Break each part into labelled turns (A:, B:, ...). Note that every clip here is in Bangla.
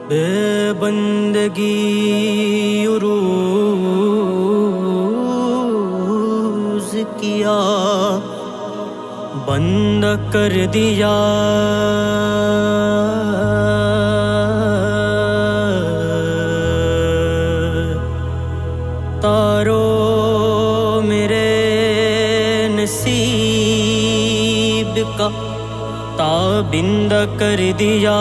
A: बेबंदगी उरूज़ किया, बंद कर दिया। तारों मेरे नसीब का ताबिंद कर दिया।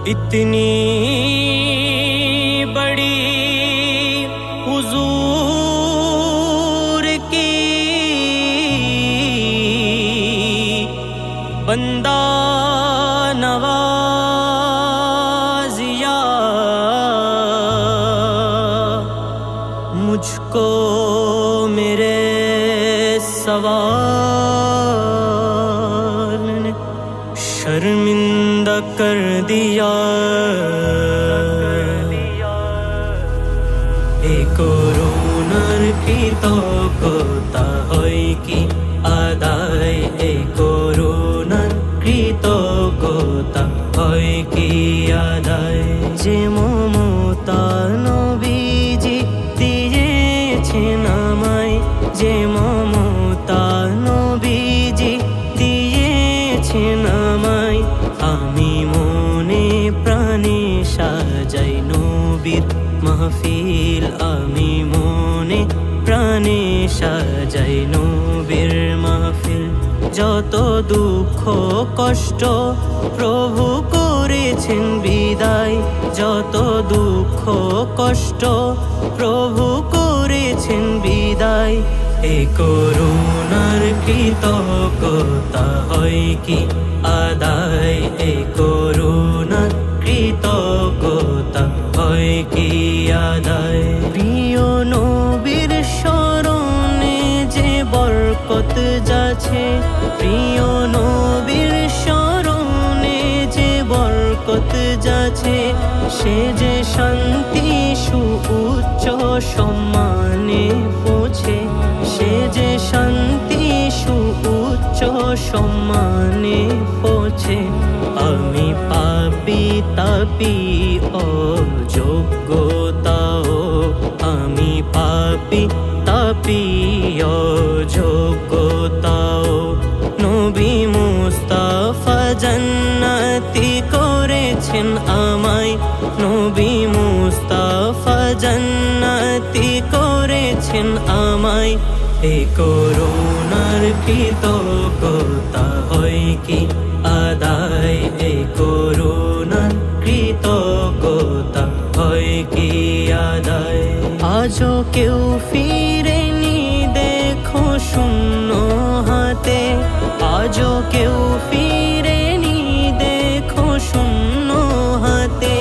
A: इतनी बड़ी हुजूर की बंदा नवाजिया, मुझको मेरे सवाल ने शर्मिंदा कर दिया। করুণার কৃতজ্ঞতা হয় কি আদায়, এই করুণার কৃতজ্ঞতা হয় কি আদায়। যে মমতা নবীজি দিয়েছেন আমায়, যে মমতা নবীজি দিয়েছেন আমায়, আমি মনে প্রাণে সাজাই নবীর মাহফিল। আমি মনে প্রাণে সাজাই নবীর মাহফিল। যত দুঃখ কষ্ট প্রভু করেছেন বিদায়, যত দুঃখ কষ্ট প্রভু করেছেন বিদায়। এই করুণার কৃতজ্ঞতা হয় কি আদায়, এই করুণার কৃতজ্ঞতা হয় কি আদায়। প্রিয় নবীর স্মরণে যে বরকত যাচ্ছে, প্রিয় নবীর স্মরণে যে বরকত যাচ্ছে, সে যে শান্তি সুউচ্চ সম্মানে পৌঁছে, সে যে শান্তি সুউচ্চ সম্মানে পৌঁছে। আমি পাপী তাপী অযোগ্যতাও, আমি পাপী তাপী অযোগ্যতাও, নবী মুস্তাফা জান্নাতি করেছেন আমায়, নবী মুস্তাফা জান্নাতি করেছেন আমায়। এই করুণার কৃতজ্ঞতা হয় কি আদায়, এই করুণার কৃতজ্ঞতা হয় কি আদায়। আজও কেউ ফিরেনি দেখো শূন্য হাতে, আজও কেউ ফিরেনি দেখো শূন্য হাতে।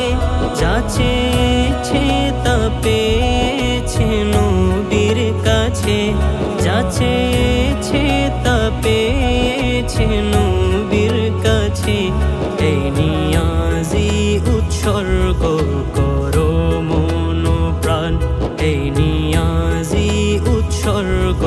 A: যা চেয়েছে তা পেয়েছে নবীর কাছে, যা চেয়েছে তা পেয়েছে নবীর কাছে। এই নিয়াজি উৎসর্গ করো মন প্রাণ, এই নিয়াজি উৎসর্গ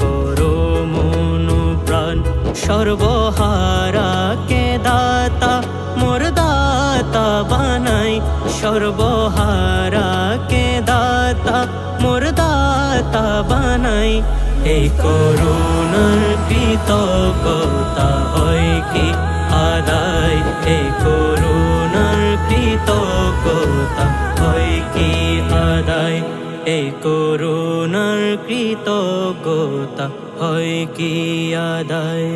A: করো মন প্রাণ। সর্বহারাকে দাতা মোর দাতা বানাই, সর্বহারাকে দাতা মোর দাতা বানাই। এই করুণার কৃতজ্ঞতা হয় কি আদায়, এই করুণার কৃতজ্ঞতা হয় কি আদায়, এই করুণার কৃতজ্ঞতা হয় কি আদায়।